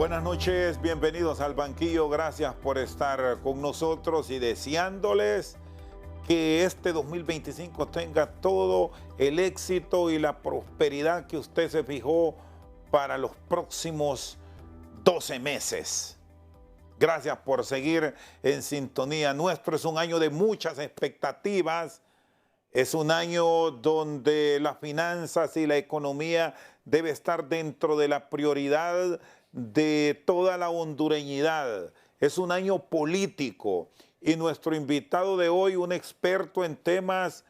Buenas noches, bienvenidos al banquillo. Gracias por estar con nosotros y deseándoles que este 2025 tenga todo el éxito y la prosperidad que usted se fijó para los próximos 12 meses. Gracias por seguir en sintonía. Nuestro es un año de muchas expectativas. Es un año donde las finanzas y la economía debe estar dentro de la prioridad de toda la hondureñidad. Es un año político y nuestro invitado de hoy, un experto en temas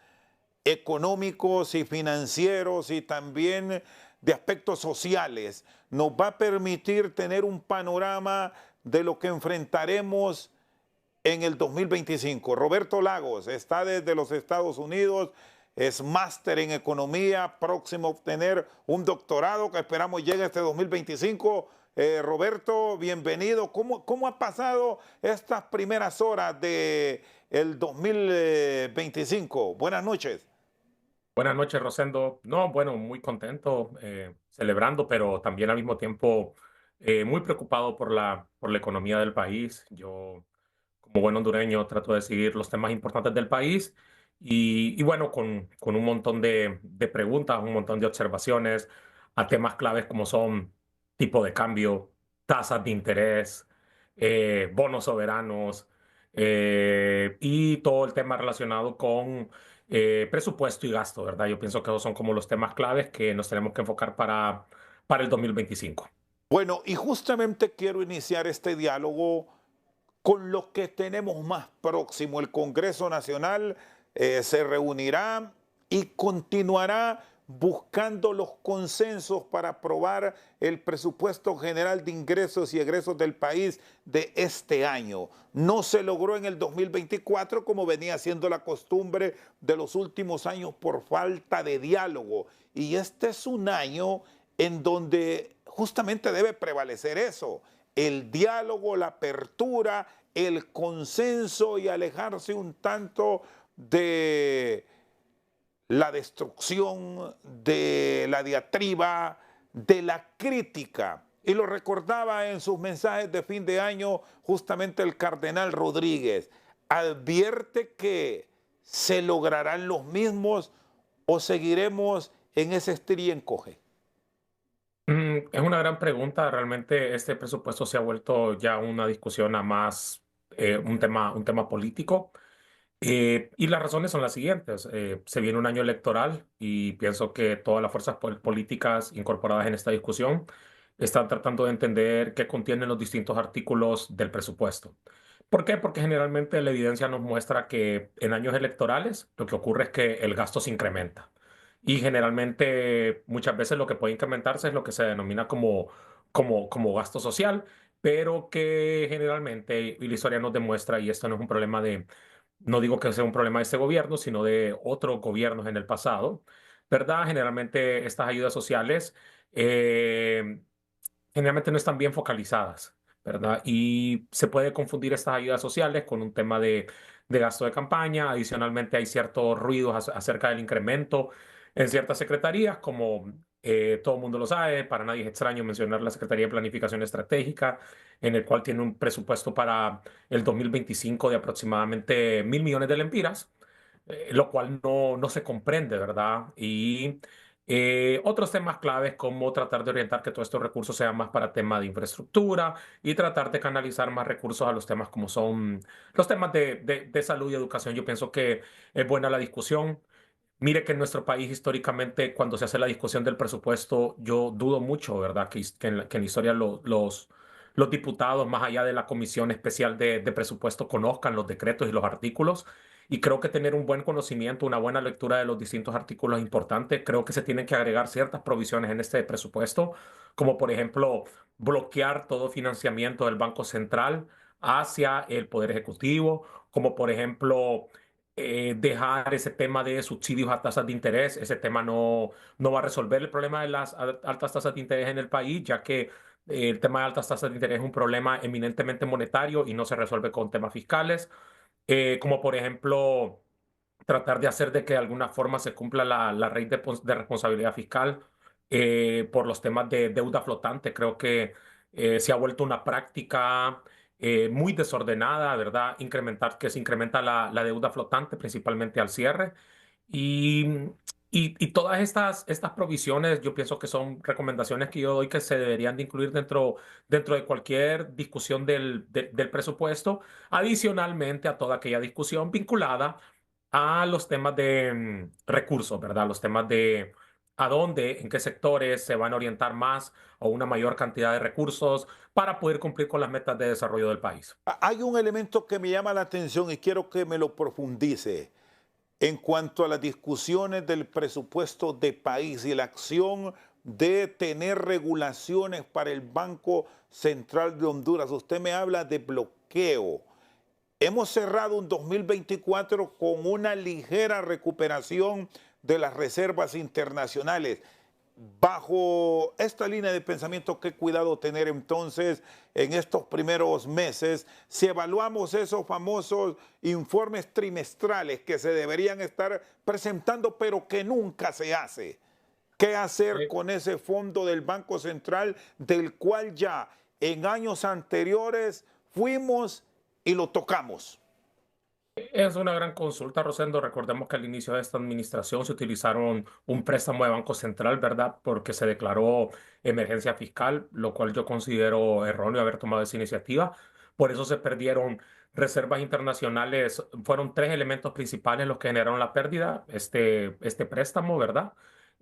económicos y financieros y también de aspectos sociales, nos va a permitir tener un panorama de lo que enfrentaremos en el 2025. Roberto Lagos está desde los Estados Unidos, es máster en economía, próximo a obtener un doctorado que esperamos llegue este 2025. Roberto, bienvenido. ¿Cómo ha pasado estas primeras horas del 2025? Buenas noches. Buenas noches, Rosendo. No, bueno, muy contento, celebrando, pero también al mismo tiempo muy preocupado por la economía del país. Yo, como buen hondureño, trato de seguir los temas importantes del país y bueno, con un montón de preguntas, un montón de observaciones a temas claves como son tipo de cambio, tasas de interés, bonos soberanos y todo el tema relacionado con presupuesto y gasto, ¿verdad? Yo pienso que esos son como los temas claves que nos tenemos que enfocar para el 2025. Bueno, y justamente quiero iniciar este diálogo con lo que tenemos más próximo. El Congreso Nacional se reunirá y continuará buscando los consensos para aprobar el presupuesto general de ingresos y egresos del país de este año. No se logró en el 2024 como venía siendo la costumbre de los últimos años por falta de diálogo. Y este es un año en donde justamente debe prevalecer eso, el diálogo, la apertura, el consenso y alejarse un tanto de la destrucción, de la diatriba, de la crítica. Y lo recordaba en sus mensajes de fin de año justamente el cardenal Rodríguez. Advierte que se lograrán los mismos o seguiremos en ese estir y encoge. Es una gran pregunta. Realmente este presupuesto se ha vuelto ya una discusión a más un tema político. Y las razones son las siguientes. Se viene un año electoral y pienso que todas las fuerzas políticas incorporadas en esta discusión están tratando de entender qué contienen los distintos artículos del presupuesto. ¿Por qué? Porque generalmente la evidencia nos muestra que en años electorales lo que ocurre es que el gasto se incrementa. Y generalmente muchas veces lo que puede incrementarse es lo que se denomina como gasto social, pero que generalmente, y la historia nos demuestra, y esto no es un problema de, no digo que sea un problema de este gobierno, sino de otros gobiernos en el pasado, ¿verdad? Generalmente estas ayudas sociales eh, generalmente no están bien focalizadas, ¿verdad? Y se puede confundir estas ayudas sociales con un tema de gasto de campaña. Adicionalmente, hay ciertos ruidos acerca del incremento en ciertas secretarías, como todo el mundo lo sabe, para nadie es extraño mencionar la Secretaría de Planificación Estratégica, en el cual tiene un presupuesto para el 2025 de aproximadamente 1.000 millones de lempiras, lo cual no se comprende, ¿verdad? Y otros temas claves como tratar de orientar que todos estos recursos sean más para temas de infraestructura y tratar de canalizar más recursos a los temas como son los temas de salud y educación. Yo pienso que es buena la discusión. Mire que en nuestro país históricamente cuando se hace la discusión del presupuesto, yo dudo mucho, ¿verdad? Que en la historia los diputados, más allá de la comisión especial de presupuesto, conozcan los decretos y los artículos. Y creo que tener un buen conocimiento, una buena lectura de los distintos artículos es importante. Creo que se tienen que agregar ciertas provisiones en este presupuesto, como por ejemplo bloquear todo financiamiento del Banco Central hacia el Poder Ejecutivo, como por ejemplo dejar ese tema de subsidios a tasas de interés. Ese tema no va a resolver el problema de las altas tasas de interés en el país, ya que el tema de altas tasas de interés es un problema eminentemente monetario y no se resuelve con temas fiscales, como por ejemplo tratar de hacer de que de alguna forma se cumpla la ley de responsabilidad fiscal por los temas de deuda flotante. Creo que se ha vuelto una práctica muy desordenada, ¿verdad? Que se incrementa la deuda flotante, principalmente al cierre. Y, y todas estas provisiones, yo pienso que son recomendaciones que yo doy que se deberían de incluir dentro de cualquier discusión del presupuesto, adicionalmente a toda aquella discusión vinculada a los temas de recursos, ¿verdad? Los temas de a dónde, en qué sectores se van a orientar más o una mayor cantidad de recursos para poder cumplir con las metas de desarrollo del país. Hay un elemento que me llama la atención y quiero que me lo profundice. En cuanto a las discusiones del presupuesto de país y la acción de tener regulaciones para el Banco Central de Honduras, usted me habla de bloqueo. Hemos cerrado un 2024 con una ligera recuperación de las reservas internacionales. Bajo esta línea de pensamiento, ¿qué cuidado tener entonces en estos primeros meses si evaluamos esos famosos informes trimestrales que se deberían estar presentando pero que nunca se hace? ¿Qué hacer con ese fondo del Banco Central del cual ya en años anteriores fuimos y lo tocamos? Es una gran consulta, Rosendo. Recordemos que al inicio de esta administración se utilizaron un préstamo de Banco Central, ¿verdad? Porque se declaró emergencia fiscal, lo cual yo considero erróneo haber tomado esa iniciativa. Por eso se perdieron reservas internacionales. Fueron tres elementos principales los que generaron la pérdida. Este préstamo, ¿verdad?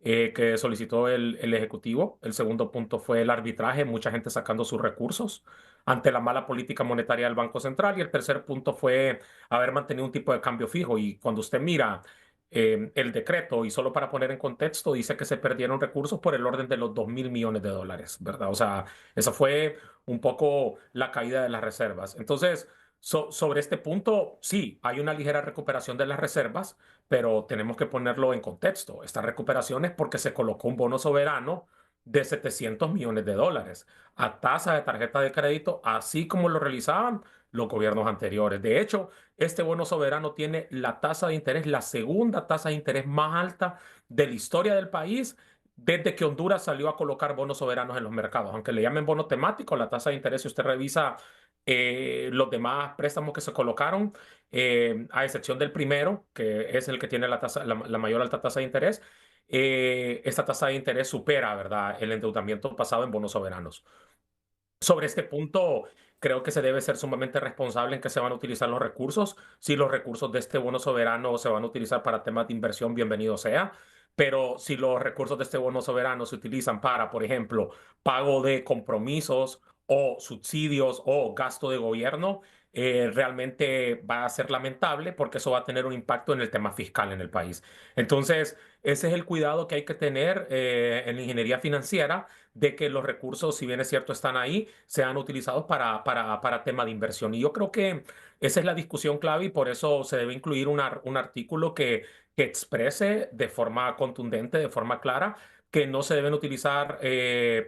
Que solicitó el Ejecutivo. El segundo punto fue el arbitraje, mucha gente sacando sus recursos ante la mala política monetaria del Banco Central. Y el tercer punto fue haber mantenido un tipo de cambio fijo. Y cuando usted mira el decreto, y solo para poner en contexto, dice que se perdieron recursos por el orden de los 2.000 millones de dólares, ¿verdad? O sea, esa fue un poco la caída de las reservas. Entonces, sobre este punto, sí, hay una ligera recuperación de las reservas, pero tenemos que ponerlo en contexto. Esta recuperación es porque se colocó un bono soberano de 700 millones de dólares a tasa de tarjeta de crédito, así como lo realizaban los gobiernos anteriores. De hecho, este bono soberano tiene la tasa de interés, la segunda tasa de interés más alta de la historia del país desde que Honduras salió a colocar bonos soberanos en los mercados. Aunque le llamen bono temático, la tasa de interés, si usted revisa los demás préstamos que se colocaron, a excepción del primero, que es el que tiene la mayor alta tasa de interés, esta tasa de interés supera, ¿verdad?, el endeudamiento pasado en bonos soberanos. Sobre este punto, creo que se debe ser sumamente responsable en que se van a utilizar los recursos. Si los recursos de este bono soberano se van a utilizar para temas de inversión, bienvenido sea. Pero si los recursos de este bono soberano se utilizan para, por ejemplo, pago de compromisos o subsidios o gasto de gobierno, realmente va a ser lamentable porque eso va a tener un impacto en el tema fiscal en el país. Entonces, ese es el cuidado que hay que tener en la ingeniería financiera de que los recursos, si bien es cierto, están ahí, sean utilizados para tema de inversión. Y yo creo que esa es la discusión clave y por eso se debe incluir un artículo que exprese de forma contundente, de forma clara, que no se deben utilizar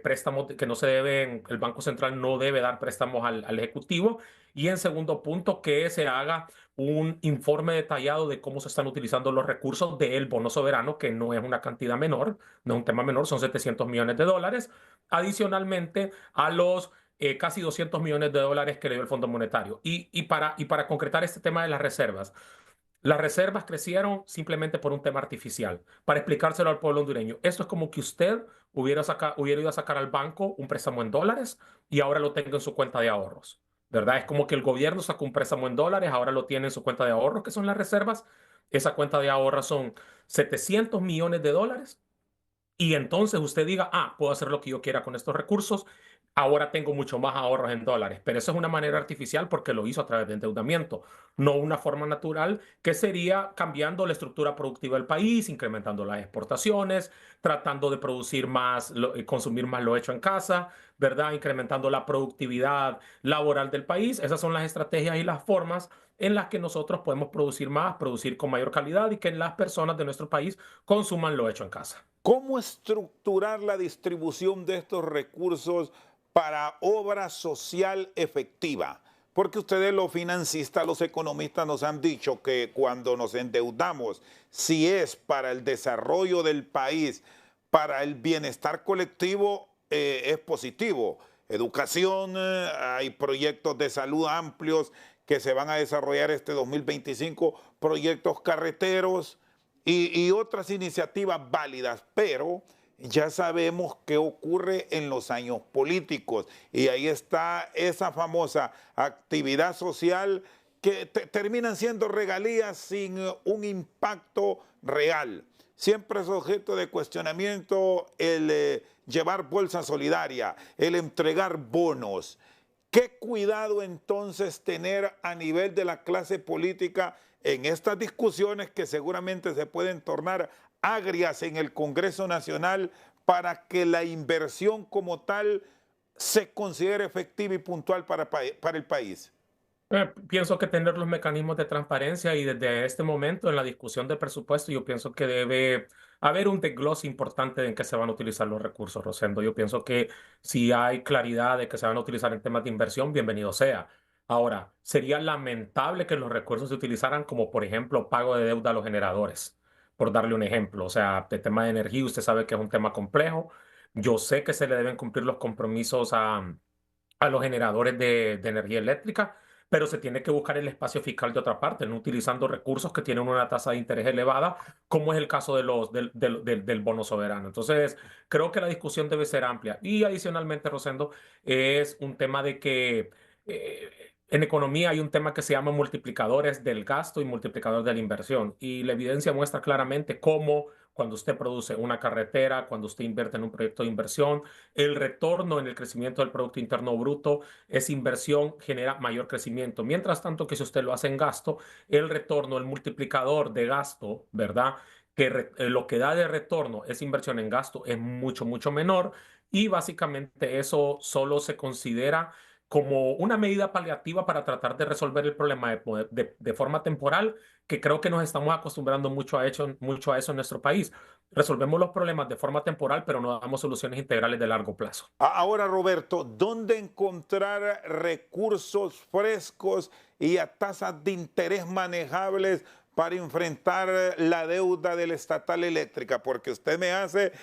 préstamos, que no se deben, el Banco Central no debe dar préstamos al Ejecutivo. Y en segundo punto, que se haga un informe detallado de cómo se están utilizando los recursos del bono soberano, que no es una cantidad menor, no es un tema menor, son 700 millones de dólares, adicionalmente a los casi 200 millones de dólares que le dio el Fondo Monetario. Y para concretar este tema de las reservas crecieron simplemente por un tema artificial. Para explicárselo al pueblo hondureño, esto es como que usted hubiera ido a sacar al banco un préstamo en dólares y ahora lo tenga en su cuenta de ahorros, ¿verdad? Es como que el gobierno sacó un préstamo en dólares, ahora lo tiene en su cuenta de ahorros, que son las reservas. Esa cuenta de ahorros son 700 millones de dólares y entonces usted diga, puedo hacer lo que yo quiera con estos recursos, ahora tengo mucho más ahorros en dólares, pero eso es una manera artificial porque lo hizo a través de endeudamiento, no una forma natural que sería cambiando la estructura productiva del país, incrementando las exportaciones, tratando de producir más, consumir más lo hecho en casa, ¿verdad? Incrementando la productividad laboral del país. Esas son las estrategias y las formas en las que nosotros podemos producir más, producir con mayor calidad y que las personas de nuestro país consuman lo hecho en casa. ¿Cómo estructurar la distribución de estos recursos para obra social efectiva? Porque ustedes los financistas, los economistas nos han dicho que cuando nos endeudamos, si es para el desarrollo del país, para el bienestar colectivo, es positivo. educación, hay proyectos de salud amplios que se van a desarrollar este 2025, proyectos carreteros y otras iniciativas válidas, pero ya sabemos qué ocurre en los años políticos y ahí está esa famosa actividad social que terminan siendo regalías sin un impacto real. Siempre es objeto de cuestionamiento el llevar bolsa solidaria, el entregar bonos. ¿Qué cuidado entonces tener a nivel de la clase política en estas discusiones que seguramente se pueden tornar agrias en el Congreso Nacional para que la inversión como tal se considere efectiva y puntual para el país? Pienso que tener los mecanismos de transparencia y desde este momento en la discusión del presupuesto, yo pienso que debe haber un desglose importante en qué se van a utilizar los recursos, Rosendo. Yo pienso que si hay claridad de que se van a utilizar en temas de inversión, bienvenido sea. Ahora, sería lamentable que los recursos se utilizaran como, por ejemplo, pago de deuda a los generadores, por darle un ejemplo. O sea, el tema de energía, usted sabe que es un tema complejo. Yo sé que se le deben cumplir los compromisos a los generadores de energía eléctrica, pero se tiene que buscar el espacio fiscal de otra parte, no utilizando recursos que tienen una tasa de interés elevada, como es el caso de del bono soberano. Entonces, creo que la discusión debe ser amplia. Y adicionalmente, Rosendo, es un tema de que en economía hay un tema que se llama multiplicadores del gasto y multiplicadores de la inversión. Y la evidencia muestra claramente cómo cuando usted produce una carretera, cuando usted invierte en un proyecto de inversión, el retorno en el crecimiento del Producto Interno Bruto, esa inversión genera mayor crecimiento. Mientras tanto que si usted lo hace en gasto, el retorno, el multiplicador de gasto, ¿verdad? Lo que da de retorno esa inversión en gasto es mucho, mucho menor y básicamente eso solo se considera como una medida paliativa para tratar de resolver el problema de forma temporal, que creo que nos estamos acostumbrando mucho a eso en nuestro país. Resolvemos los problemas de forma temporal, pero no damos soluciones integrales de largo plazo. Ahora, Roberto, ¿dónde encontrar recursos frescos y a tasas de interés manejables para enfrentar la deuda de la estatal eléctrica? Porque usted me hace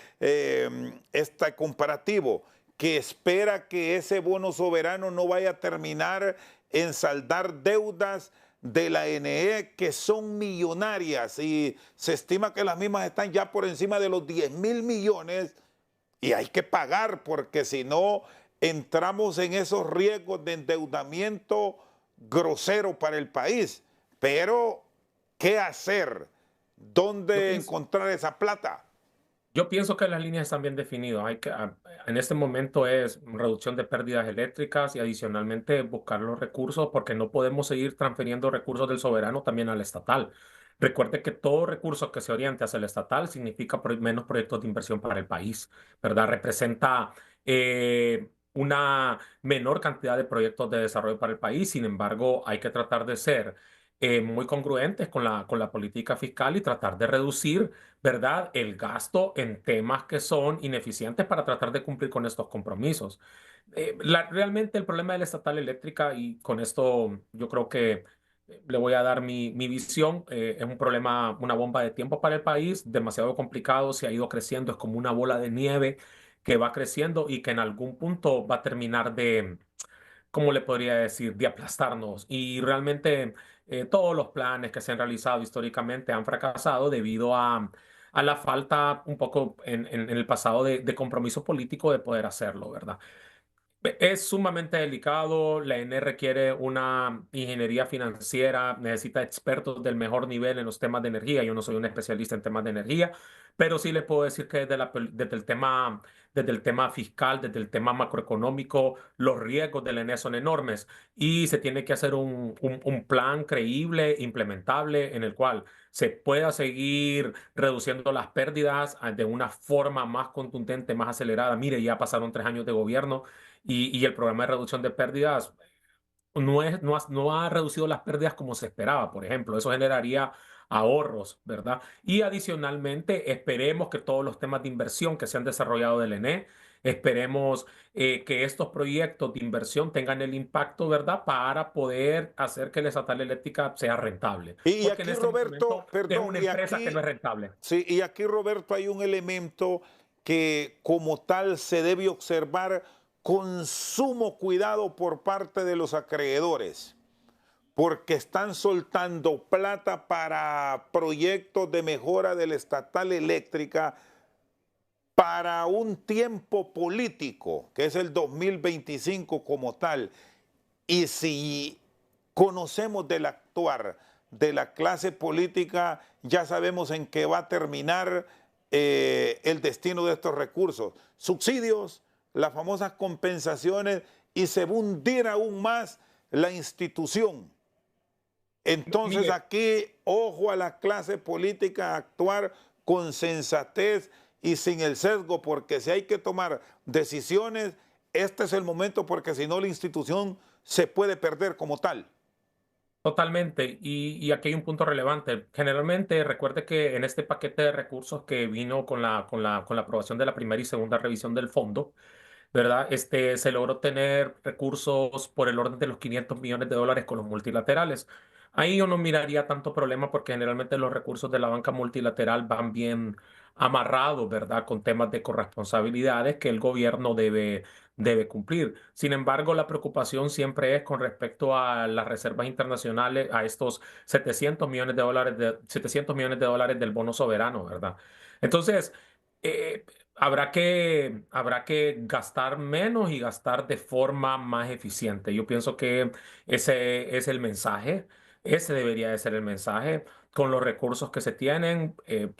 este comparativo, que espera que ese bono soberano no vaya a terminar en saldar deudas de la NE que son millonarias y se estima que las mismas están ya por encima de los 10.000 millones y hay que pagar porque si no entramos en esos riesgos de endeudamiento grosero para el país. Pero, ¿qué hacer? ¿Dónde encontrar esa plata? Yo pienso que las líneas están bien definidas. En este momento es reducción de pérdidas eléctricas y adicionalmente buscar los recursos porque no podemos seguir transfiriendo recursos del soberano también al estatal. Recuerde que todo recurso que se oriente hacia el estatal significa menos proyectos de inversión para el país, ¿verdad? Representa una menor cantidad de proyectos de desarrollo para el país. Sin embargo, hay que tratar de ser muy congruentes con la política fiscal y tratar de reducir, ¿verdad?, el gasto en temas que son ineficientes para tratar de cumplir con estos compromisos. Realmente el problema de la estatal eléctrica, y con esto yo creo que le voy a dar mi visión, es un problema, una bomba de tiempo para el país, demasiado complicado, se ha ido creciendo, es como una bola de nieve que va creciendo y que en algún punto va a terminar de, ¿cómo le podría decir?, de aplastarnos. Y realmente todos los planes que se han realizado históricamente han fracasado debido a la falta un poco en el pasado de compromiso político de poder hacerlo, ¿verdad? Es sumamente delicado, la ENE requiere una ingeniería financiera, necesita expertos del mejor nivel en los temas de energía. Yo no soy un especialista en temas de energía, pero sí le puedo decir que desde el tema fiscal, desde el tema macroeconómico, los riesgos de la ENE son enormes y se tiene que hacer un plan creíble, implementable, en el cual se pueda seguir reduciendo las pérdidas de una forma más contundente, más acelerada. Mire, ya pasaron 3 años de gobierno y el programa de reducción de pérdidas no ha reducido las pérdidas como se esperaba, por ejemplo. Eso generaría ahorros, ¿verdad? Y adicionalmente, esperemos que todos los temas de inversión que se han desarrollado del ENE, esperemos que estos proyectos de inversión tengan el impacto, ¿verdad?, para poder hacer que la estatal eléctrica sea rentable. Y Porque en aquí, este Roberto, momento es perdón, una empresa que no es rentable. sí, y aquí, Roberto, hay un elemento que como tal se debe observar con sumo cuidado por parte de los acreedores, porque están soltando plata para proyectos de mejora de la estatal eléctrica para un tiempo político, que es el 2025 como tal. Y si conocemos del actuar de la clase política, ya sabemos en qué va a terminar el destino de estos recursos. Subsidios, las famosas compensaciones, y se va a hundir aún más la institución. Entonces Mire, aquí, ojo a la clase política a actuar con sensatez y sin el sesgo, porque si hay que tomar decisiones, este es el momento, porque si no la institución se puede perder como tal. totalmente. Y aquí hay un punto relevante. Generalmente, recuerde que en este paquete de recursos que vino con la aprobación de la primera y segunda revisión del fondo, ¿verdad? Se logró tener recursos por el orden de los 500 millones de dólares con los multilaterales. Ahí yo no miraría tanto problema porque generalmente los recursos de la banca multilateral van bien amarrados, ¿verdad? Con temas de corresponsabilidades que el gobierno debe cumplir. Sin embargo, la preocupación siempre es con respecto a las reservas internacionales, a estos 700 millones de dólares, 700 millones de dólares del bono soberano, ¿verdad? Entonces, eh, habrá que gastar menos y gastar de forma más eficiente. Yo pienso que ese es el mensaje. Ese debería de ser el mensaje. Con los recursos que se tienen,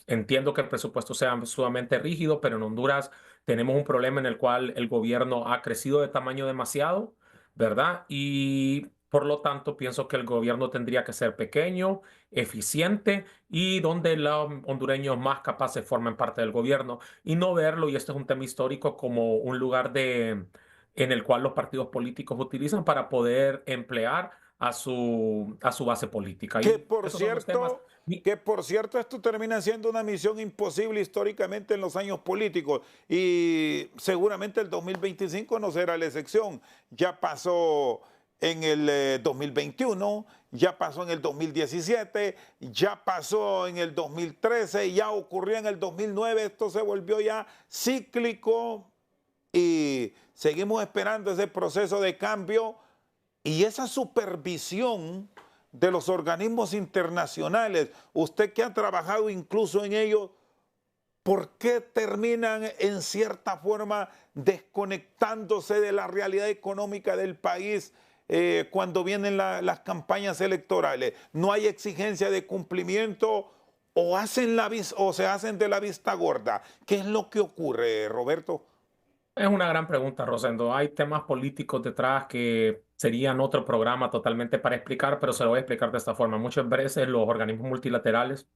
entiendo que el presupuesto sea sumamente rígido, pero en Honduras tenemos un problema en el cual el gobierno ha crecido de tamaño demasiado, ¿verdad? Y por lo tanto, pienso que el gobierno tendría que ser pequeño, eficiente y donde los hondureños más capaces formen parte del gobierno y no verlo, y este es un tema histórico, como un lugar en el cual los partidos políticos utilizan para poder emplear a su base política. Que Y por esos son los temas. cierto, que por cierto esto termina siendo una misión imposible históricamente en los años políticos, y seguramente el 2025 no será la excepción. Ya pasó en el 2021, ya pasó en el 2017, ya pasó en el 2013, ya ocurrió en el 2009, esto se volvió ya cíclico y seguimos esperando ese proceso de cambio y esa supervisión de los organismos internacionales. Usted que ha trabajado incluso en ellos, ¿por qué terminan en cierta forma desconectándose de la realidad económica del país cuando vienen las campañas electorales? ¿No hay exigencia de cumplimiento o se hacen de la vista gorda? ¿Qué es lo que ocurre, Roberto? Es una gran pregunta, Rosendo. Hay temas políticos detrás que serían otro programa totalmente para explicar, pero se lo voy a explicar de esta forma. Muchas veces los organismos multilaterales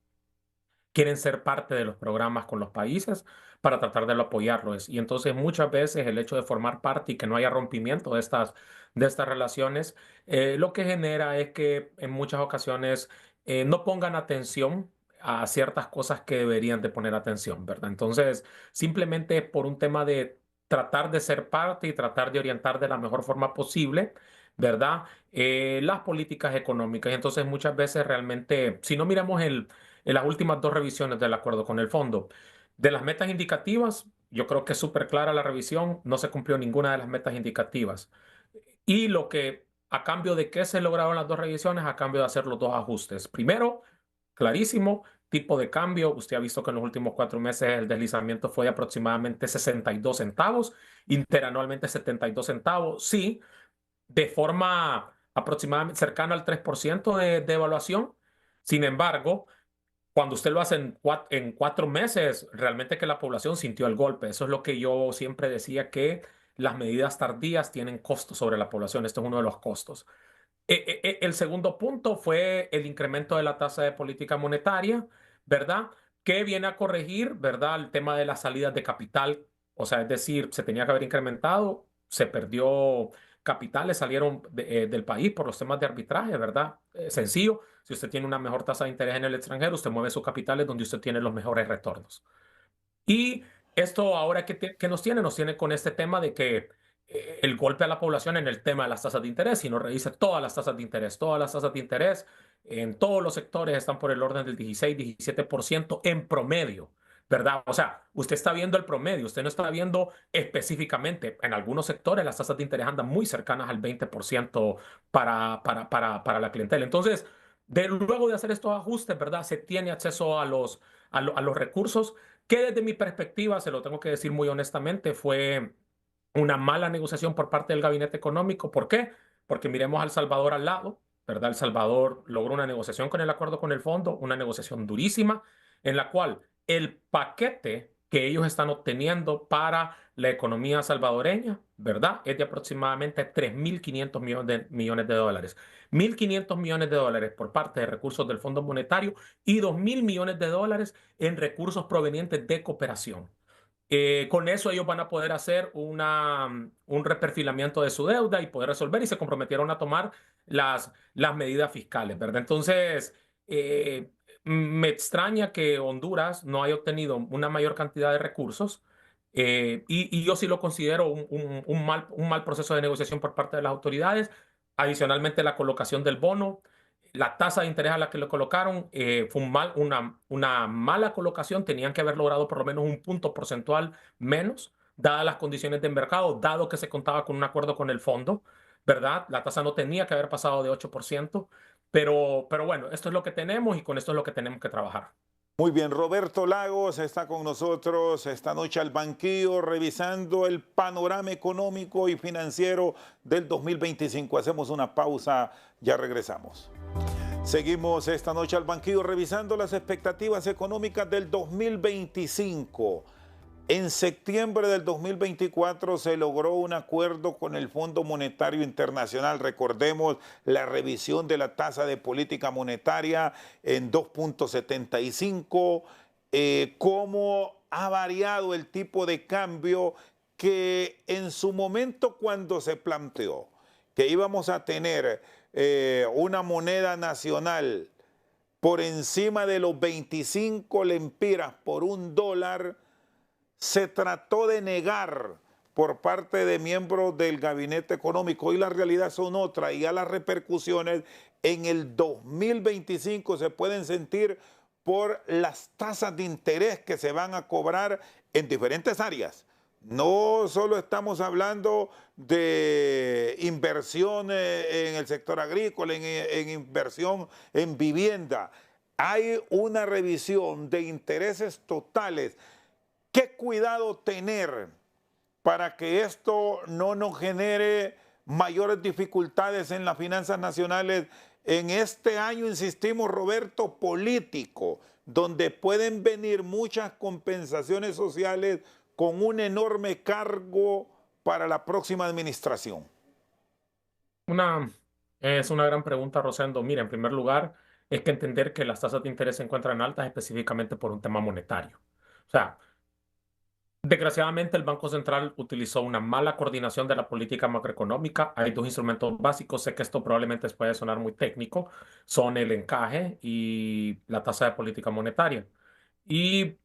quieren ser parte de los programas con los países para tratar de apoyarlos. Y entonces muchas veces el hecho de formar parte y que no haya rompimiento de estas relaciones, lo que genera es que en muchas ocasiones no pongan atención a ciertas cosas que deberían de poner atención, ¿verdad? Entonces, simplemente por un tema de tratar de ser parte y tratar de orientar de la mejor forma posible, ¿verdad? Las políticas económicas. Y entonces muchas veces realmente, si no miramos en las últimas dos revisiones del acuerdo con el fondo. De las metas indicativas, yo creo que es súper clara la revisión, no se cumplió ninguna de las metas indicativas. Y lo que, a cambio de qué se lograron las dos revisiones, a cambio de hacer los dos ajustes. Primero, clarísimo, tipo de cambio. Usted ha visto que en los últimos 4 meses el deslizamiento fue de aproximadamente 62 centavos, interanualmente 72 centavos. Sí, de forma aproximadamente cercana al 3% de evaluación. Sin embargo, cuando usted lo hace en 4 meses, realmente que la población sintió el golpe. Eso es lo que yo siempre decía, que las medidas tardías tienen costos sobre la población. Esto es uno de los costos. El segundo punto fue el incremento de la tasa de política monetaria, ¿verdad? Que viene a corregir, ¿verdad? El tema de las salidas de capital. O sea, es decir, se tenía que haber incrementado, se perdió capitales, salieron del país por los temas de arbitraje, ¿verdad? Sencillo. Si usted tiene una mejor tasa de interés en el extranjero, usted mueve sus capitales donde usted tiene los mejores retornos. Y esto ahora que nos tiene con este tema de que el golpe a la población en el tema de las tasas de interés, si no revisa todas las tasas de interés en todos los sectores están por el orden del 16-17% en promedio, ¿verdad? O sea, usted está viendo el promedio, usted no está viendo específicamente. En algunos sectores las tasas de interés andan muy cercanas al 20% para la clientela. Entonces, luego de hacer estos ajustes, ¿verdad? Se tiene acceso a los recursos que desde mi perspectiva, se lo tengo que decir muy honestamente, fue una mala negociación por parte del gabinete económico. ¿Por qué? Porque miremos a El Salvador al lado, ¿verdad? El Salvador logró una negociación con el acuerdo con el fondo, una negociación durísima, en la cual el paquete que ellos están obteniendo para la economía salvadoreña, ¿verdad? Es de aproximadamente 3.500 millones de dólares. 1.500 millones de dólares por parte de recursos del Fondo Monetario y 2.000 millones de dólares en recursos provenientes de cooperación. Con eso ellos van a poder hacer un reperfilamiento de su deuda y poder resolver y se comprometieron a tomar las medidas fiscales, ¿verdad? Entonces, me extraña que Honduras no haya obtenido una mayor cantidad de recursos y yo sí lo considero un mal proceso de negociación por parte de las autoridades. Adicionalmente, la colocación del bono. La tasa de interés a la que lo colocaron fue una mala colocación. Tenían que haber logrado por lo menos un punto porcentual menos, dadas las condiciones de mercado, dado que se contaba con un acuerdo con el fondo, ¿verdad? La tasa no tenía que haber pasado de 8%, pero bueno, esto es lo que tenemos y con esto es lo que tenemos que trabajar. Muy bien, Roberto Lagos está con nosotros esta noche al banquillo revisando el panorama económico y financiero del 2025. Hacemos una pausa, ya regresamos. Seguimos esta noche al banquillo revisando las expectativas económicas del 2025. En septiembre del 2024 se logró un acuerdo con el Fondo Monetario Internacional. Recordemos la revisión de la tasa de política monetaria en 2.75, cómo ha variado el tipo de cambio que en su momento cuando se planteó que íbamos a tener una moneda nacional por encima de los 25 lempiras por $1, se trató de negar por parte de miembros del gabinete económico. Hoy la realidad son otras y ya las repercusiones en el 2025 se pueden sentir por las tasas de interés que se van a cobrar en diferentes áreas. No solo estamos hablando de inversión en el sector agrícola, en inversión en vivienda. Hay una revisión de intereses totales. ¿Qué cuidado tener para que esto no nos genere mayores dificultades en las finanzas nacionales en este año, insistimos, Roberto, político, donde pueden venir muchas compensaciones sociales con un enorme cargo para la próxima administración? Una, es una gran pregunta, Rosendo. Mira, en primer lugar, es que entender que las tasas de interés se encuentran altas específicamente por un tema monetario. O sea, desgraciadamente, el Banco Central utilizó una mala coordinación de la política macroeconómica. Hay dos instrumentos básicos. Sé que esto probablemente puede sonar muy técnico. Son el encaje y la tasa de política monetaria. Y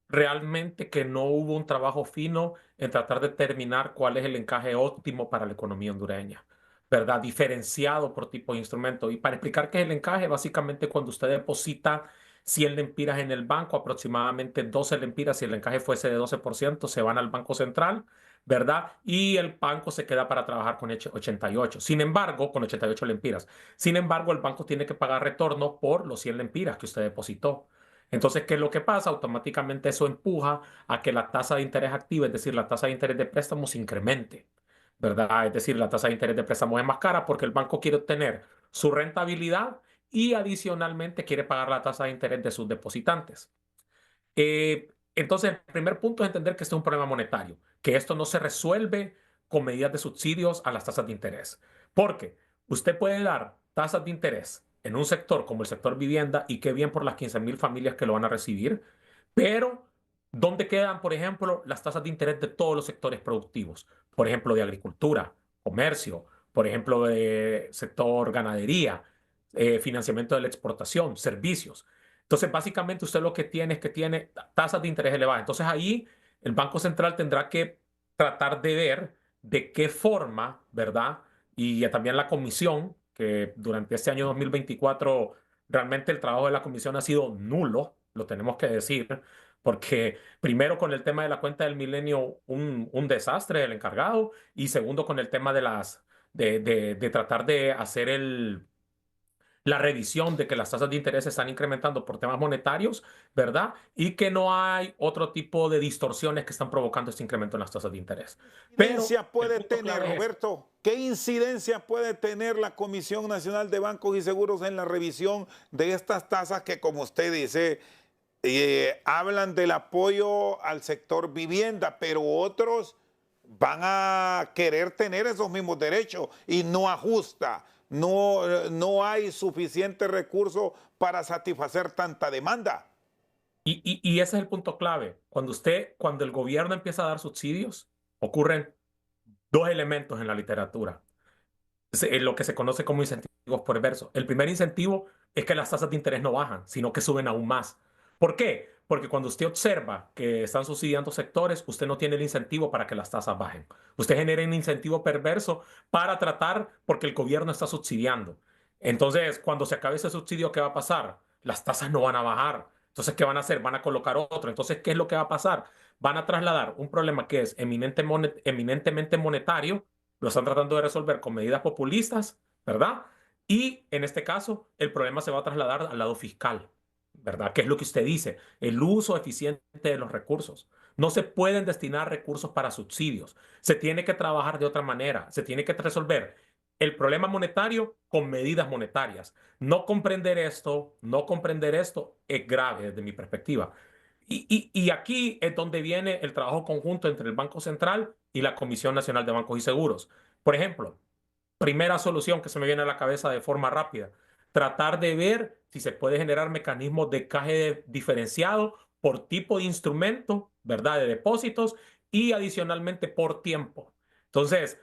realmente que no hubo un trabajo fino en tratar de determinar cuál es el encaje óptimo para la economía hondureña, ¿verdad? Diferenciado por tipo de instrumento. Y para explicar qué es el encaje, básicamente cuando usted deposita 100 lempiras en el banco, aproximadamente 12 lempiras, si el encaje fuese de 12%, se van al Banco Central, ¿verdad? Y el banco se queda para trabajar con 88. Sin embargo, con 88 lempiras. Sin embargo, el banco tiene que pagar retorno por los 100 lempiras que usted depositó. Entonces, ¿qué es lo que pasa? Automáticamente eso empuja a que la tasa de interés activa, es decir, la tasa de interés de préstamos, se incremente, ¿verdad? Es decir, la tasa de interés de préstamos es más cara porque el banco quiere obtener su rentabilidad y adicionalmente quiere pagar la tasa de interés de sus depositantes. Entonces, el primer punto es entender que este es un problema monetario, que esto no se resuelve con medidas de subsidios a las tasas de interés. Porque usted puede dar tasas de interés en un sector como el sector vivienda y qué bien por las 15.000 familias que lo van a recibir, pero ¿dónde quedan, por ejemplo, las tasas de interés de todos los sectores productivos? Por ejemplo, de agricultura, comercio, por ejemplo, de sector ganadería, financiamiento de la exportación, servicios. Entonces, básicamente usted lo que tiene es que tiene tasas de interés elevadas. Entonces, ahí el Banco Central tendrá que tratar de ver de qué forma, ¿verdad? Y ya también la comisión, que durante este año 2024 realmente el trabajo de la comisión ha sido nulo, lo tenemos que decir, porque primero con el tema de la cuenta del milenio, un desastre el encargado, y segundo con el tema de de tratar de hacer la revisión de que las tasas de interés se están incrementando por temas monetarios, ¿verdad? Y que no hay otro tipo de distorsiones que están provocando este incremento en las tasas de interés. ¿Qué Pero incidencia el puede punto tener, clave es este. Roberto? ¿Qué incidencia puede tener la Comisión Nacional de Bancos y Seguros en la revisión de estas tasas que, como usted dice, hablan del apoyo al sector vivienda, pero otros van a querer tener esos mismos derechos y no ajusta, no hay suficiente recurso para satisfacer tanta demanda? Y ese es el punto clave. Cuando el gobierno empieza a dar subsidios, ocurren dos elementos en la literatura. Lo que se conoce como incentivos perversos. El primer incentivo es que las tasas de interés no bajan, sino que suben aún más. ¿Por qué? Porque cuando usted observa que están subsidiando sectores, usted no tiene el incentivo para que las tasas bajen. Usted genera un incentivo perverso para tratar porque el gobierno está subsidiando. Entonces, cuando se acabe ese subsidio, ¿qué va a pasar? Las tasas no van a bajar. Entonces, ¿qué van a hacer? Van a colocar otro. Entonces, ¿qué es lo que va a pasar? Van a trasladar un problema que es eminentemente monetario, lo están tratando de resolver con medidas populistas, ¿verdad? Y en este caso, el problema se va a trasladar al lado fiscal, ¿verdad? ¿Qué es lo que usted dice? El uso eficiente de los recursos. No se pueden destinar recursos para subsidios. Se tiene que trabajar de otra manera. Se tiene que resolver el problema monetario con medidas monetarias. No comprender esto es grave desde mi perspectiva. Y aquí es donde viene el trabajo conjunto entre el Banco Central y la Comisión Nacional de Bancos y Seguros. Por ejemplo, primera solución que se me viene a la cabeza de forma rápida, tratar de ver si se puede generar mecanismos de caje diferenciado por tipo de instrumento, ¿verdad? De depósitos y adicionalmente por tiempo. Entonces,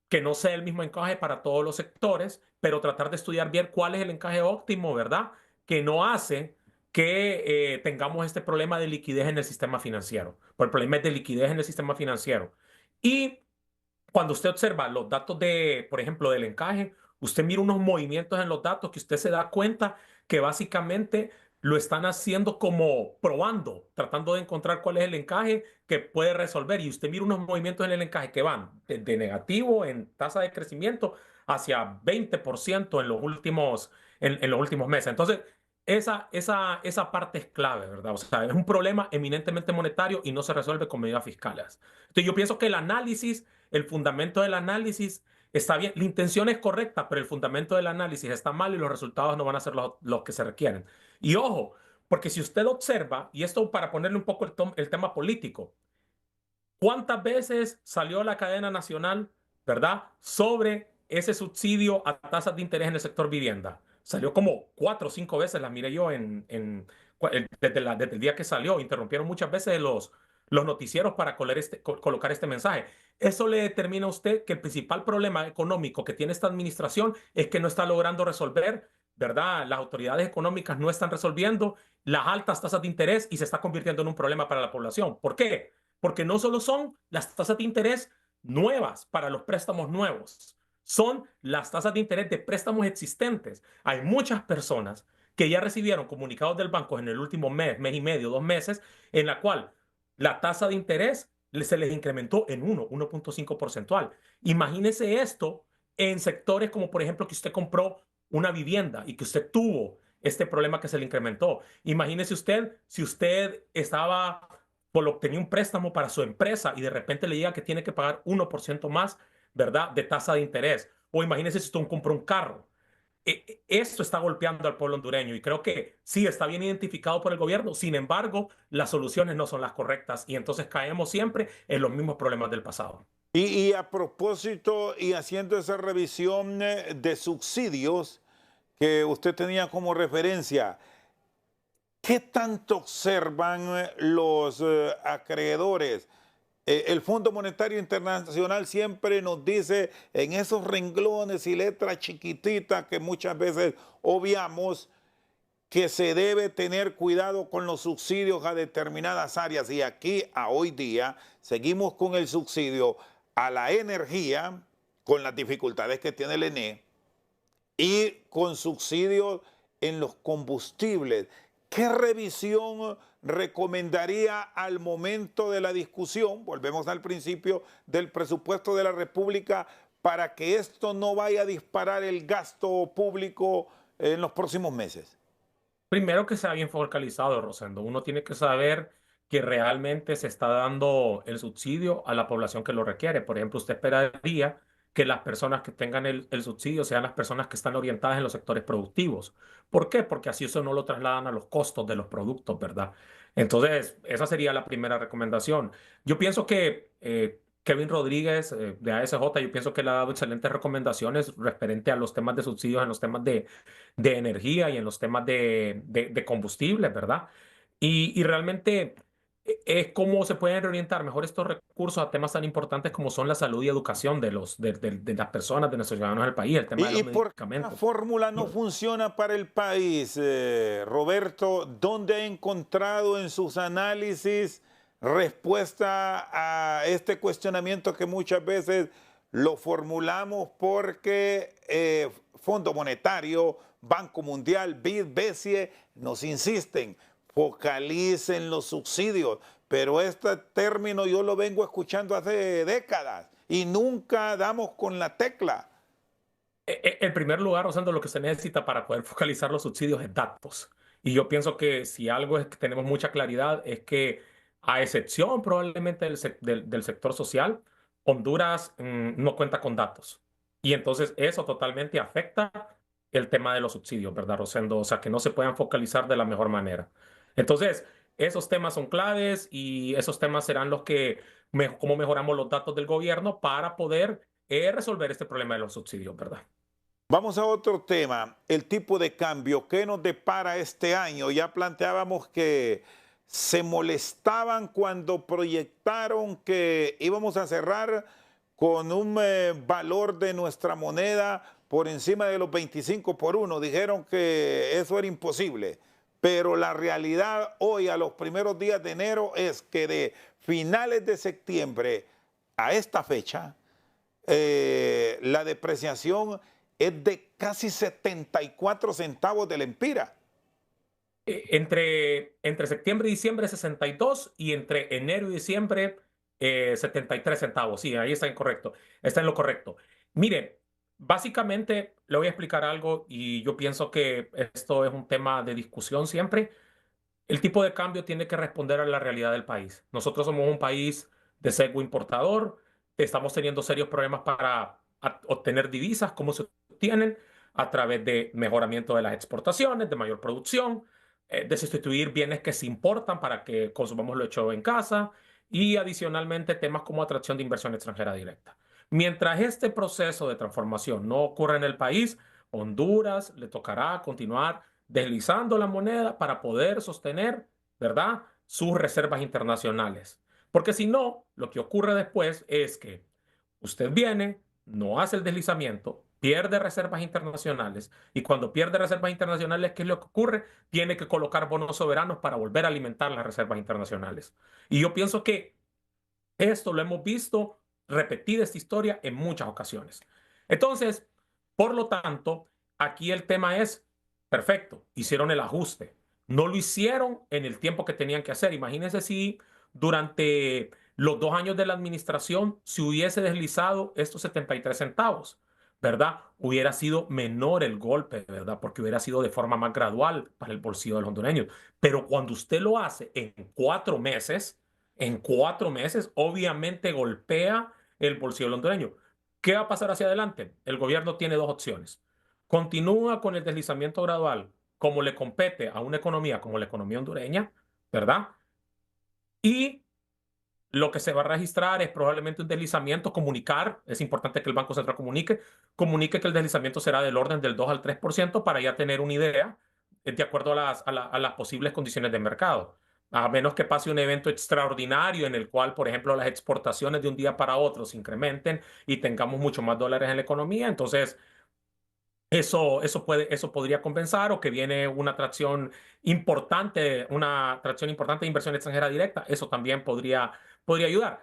que no sea el mismo encaje para todos los sectores, pero tratar de estudiar bien cuál es el encaje óptimo, ¿verdad? Que no hace que tengamos este problema de liquidez en el sistema financiero. Por el problema es de liquidez en el sistema financiero. Y cuando usted observa los datos de, por ejemplo, del encaje, usted mira unos movimientos en los datos que usted se da cuenta que básicamente lo están haciendo como probando, tratando de encontrar cuál es el encaje que puede resolver. Y usted mira unos movimientos en el encaje que van de negativo en tasa de crecimiento hacia 20% en los últimos meses. Entonces, esa parte es clave, ¿verdad? O sea, es un problema eminentemente monetario y no se resuelve con medidas fiscales. Entonces, yo pienso que el fundamento del análisis está bien, la intención es correcta, pero el fundamento del análisis está mal y los resultados no van a ser los que se requieren. Y ojo, porque si usted observa, y esto para ponerle un poco el tema político, ¿cuántas veces salió la cadena nacional, verdad, sobre ese subsidio a tasas de interés en el sector vivienda? Salió como 4 o 5 veces, las miré yo desde el día que salió. Interrumpieron muchas veces los noticieros para colocar este mensaje. Eso le determina a usted que el principal problema económico que tiene esta administración es que no está logrando resolver, ¿verdad? Las autoridades económicas no están resolviendo las altas tasas de interés y se está convirtiendo en un problema para la población. ¿Por qué? Porque no solo son las tasas de interés nuevas para los préstamos nuevos, son las tasas de interés de préstamos existentes. Hay muchas personas que ya recibieron comunicados del banco en el último mes y medio, 2 meses, en la cual la tasa de interés se les incrementó en 1.5 porcentual. Imagínese esto en sectores como, por ejemplo, que usted compró una vivienda y que usted tuvo este problema que se le incrementó. Imagínese usted si usted obtenía un préstamo para su empresa y de repente le llega que tiene que pagar 1% más, ¿verdad? De tasa de interés. O imagínese si usted compró un carro. Esto está golpeando al pueblo hondureño y creo que sí está bien identificado por el gobierno. Sin embargo, las soluciones no son las correctas y entonces caemos siempre en los mismos problemas del pasado. Y a propósito, y haciendo esa revisión de subsidios que usted tenía como referencia, ¿qué tanto observan los acreedores? El Fondo Monetario Internacional siempre nos dice en esos renglones y letras chiquititas que muchas veces obviamos que se debe tener cuidado con los subsidios a determinadas áreas. Y aquí, a hoy día, seguimos con el subsidio a la energía, con las dificultades que tiene el ENE, y con subsidios en los combustibles. ¿qué revisión recomendaría al momento de la discusión? Volvemos al principio del presupuesto de la República para que esto no vaya a disparar el gasto público en los próximos meses. Primero que sea bien focalizado, Rosendo. Uno tiene que saber que realmente se está dando el subsidio a la población que lo requiere. Por ejemplo, usted esperaría que las personas que tengan el subsidio sean las personas que están orientadas en los sectores productivos. ¿Por qué? Porque así eso no lo trasladan a los costos de los productos, ¿verdad? Entonces, esa sería la primera recomendación. Yo pienso que Kevin Rodríguez de ASJ, yo pienso que le ha dado excelentes recomendaciones referente a los temas de subsidios, en los temas de energía y en los temas de combustibles, ¿verdad? Y realmente es cómo se pueden reorientar mejor estos recursos a temas tan importantes como son la salud y educación de las personas, de nuestros ciudadanos del país, el tema de ¿Y los por qué la medicamentos. fórmula no funciona para el país, Roberto? ¿Dónde ha encontrado en sus análisis respuesta a este cuestionamiento que muchas veces lo formulamos porque Fondo Monetario, Banco Mundial, BID, BESIE nos insisten, focalicen los subsidios, pero este término yo lo vengo escuchando hace décadas y nunca damos con la tecla? En primer lugar, Rosendo, lo que se necesita para poder focalizar los subsidios es datos. Y yo pienso que si algo es que tenemos mucha claridad es que, a excepción probablemente del sector social, Honduras no cuenta con datos. Y entonces eso totalmente afecta el tema de los subsidios, ¿verdad, Rosendo? O sea, que no se puedan focalizar de la mejor manera. Entonces, esos temas son claves y esos temas serán los que, cómo mejoramos los datos del gobierno para poder resolver este problema de los subsidios, ¿verdad? Vamos a otro tema, el tipo de cambio. ¿Qué nos depara este año? Ya planteábamos que se molestaban cuando proyectaron que íbamos a cerrar con un valor de nuestra moneda por encima de los 25 por 1. Dijeron que eso era imposible. Pero la realidad hoy, a los primeros días de enero, es que de finales de septiembre a esta fecha, la depreciación es de casi 74 centavos del empira. Entre septiembre y diciembre 62 y entre enero y diciembre 73 centavos. Sí, ahí está incorrecto. Está en lo correcto. Mire, básicamente le voy a explicar algo y yo pienso que esto es un tema de discusión siempre. El tipo de cambio tiene que responder a la realidad del país. Nosotros somos un país de sesgo importador, estamos teniendo serios problemas para obtener divisas, ¿cómo se obtienen? A través de mejoramiento de las exportaciones, de mayor producción, de sustituir bienes que se importan para que consumamos lo hecho en casa y adicionalmente temas como atracción de inversión extranjera directa. Mientras este proceso de transformación no ocurra en el país, Honduras le tocará continuar deslizando la moneda para poder sostener, ¿verdad?, sus reservas internacionales. Porque si no, lo que ocurre después es que usted viene, no hace el deslizamiento, pierde reservas internacionales y cuando pierde reservas internacionales, ¿qué es lo que ocurre? Tiene que colocar bonos soberanos para volver a alimentar las reservas internacionales. Y yo pienso que esto lo hemos visto repetida esta historia en muchas ocasiones. Entonces, por lo tanto, aquí el tema es, perfecto, hicieron el ajuste. No lo hicieron en el tiempo que tenían que hacer. Imagínense si durante los 2 años de la administración se hubiese deslizado estos 73 centavos, ¿verdad? Hubiera sido menor el golpe, ¿verdad? Porque hubiera sido de forma más gradual para el bolsillo de los hondureños. Pero cuando usted lo hace en 4 meses, obviamente golpea el bolsillo del hondureño. ¿Qué va a pasar hacia adelante? El gobierno tiene dos opciones. Continúa con el deslizamiento gradual como le compete a una economía como la economía hondureña, ¿verdad? Y lo que se va a registrar es probablemente un deslizamiento, comunicar, es importante que el Banco Central comunique que el deslizamiento será del orden del 2 al 3% para ya tener una idea de acuerdo a las posibles condiciones de mercado. A menos que pase un evento extraordinario en el cual, por ejemplo, las exportaciones de un día para otro se incrementen y tengamos mucho más dólares en la economía, entonces eso podría compensar o que viene una atracción importante de inversión extranjera directa. Eso también podría ayudar.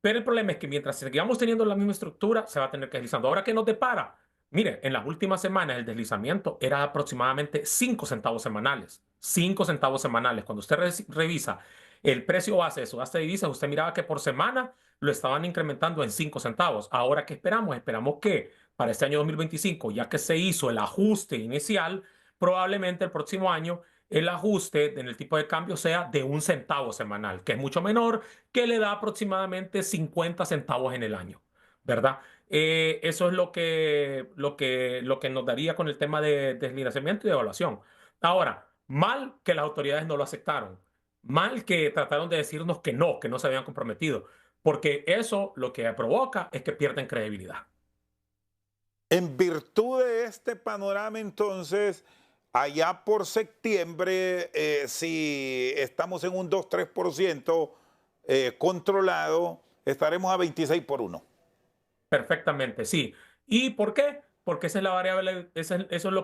Pero el problema es que mientras sigamos teniendo la misma estructura, se va a tener que deslizando. Ahora, ¿qué nos depara? Mire, en las últimas semanas el deslizamiento era aproximadamente 5 centavos semanales. 5 centavos semanales. Cuando usted revisa el precio base de su gasto de divisas, usted miraba que por semana lo estaban incrementando en 5 centavos. Ahora, ¿qué esperamos? Esperamos que para este año 2025, ya que se hizo el ajuste inicial, probablemente el próximo año el ajuste en el tipo de cambio sea de 1 centavo semanal, que es mucho menor, que le da aproximadamente 50 centavos en el año, ¿verdad? Eso es lo que nos daría con el tema de deslineamiento y de evaluación. Ahora, mal que las autoridades no lo aceptaron, mal que trataron de decirnos que no se habían comprometido, porque eso lo que provoca es que pierden credibilidad. En virtud de este panorama, entonces, allá por septiembre, si estamos en un 2-3% controlado, estaremos a 26-1. Perfectamente, sí. ¿Y por qué? Porque esa es la variable, eso es lo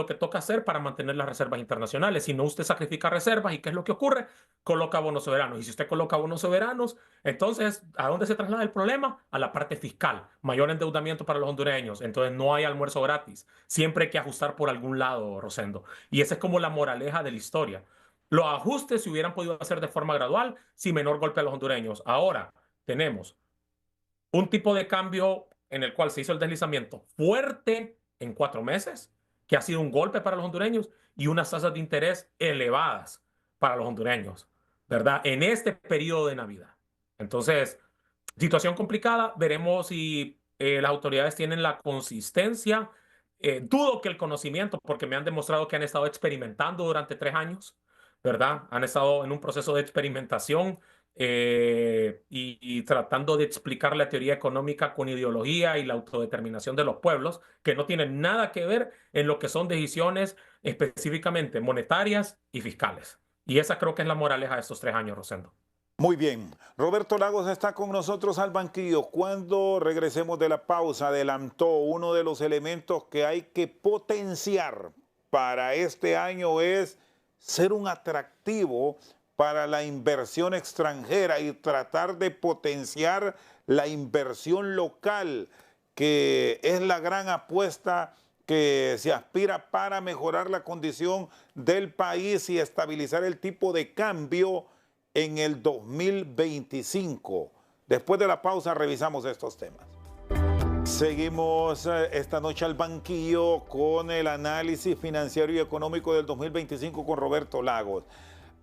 que toca hacer para mantener las reservas internacionales. Si no, usted sacrifica reservas y ¿qué es lo que ocurre? Coloca bonos soberanos. Y si usted coloca bonos soberanos, entonces, ¿a dónde se traslada el problema? A la parte fiscal. Mayor endeudamiento para los hondureños. Entonces, no hay almuerzo gratis. Siempre hay que ajustar por algún lado, Rosendo. Y esa es como la moraleja de la historia. Los ajustes se hubieran podido hacer de forma gradual, sin menor golpe a los hondureños. Ahora tenemos un tipo de cambio en el cual se hizo el deslizamiento fuerte en 4 meses, que ha sido un golpe para los hondureños, y unas tasas de interés elevadas para los hondureños, ¿verdad? En este periodo de Navidad. Entonces, situación complicada. Veremos si las autoridades tienen la consistencia. Dudo que el conocimiento, porque me han demostrado que han estado experimentando durante 3 años, ¿verdad? Han estado en un proceso de experimentación y tratando de explicar la teoría económica con ideología y la autodeterminación de los pueblos, que no tienen nada que ver en lo que son decisiones específicamente monetarias y fiscales. Y esa creo que es la moraleja de estos 3 años, Rosendo. Muy bien. Roberto Lagos está con nosotros al banquillo. Cuando regresemos de la pausa, adelantó uno de los elementos que hay que potenciar para este año es ser un atractivo para la inversión extranjera y tratar de potenciar la inversión local, que es la gran apuesta que se aspira para mejorar la condición del país y estabilizar el tipo de cambio en el 2025. Después de la pausa revisamos estos temas. Seguimos esta noche al banquillo con el análisis financiero y económico del 2025 con Roberto Lagos.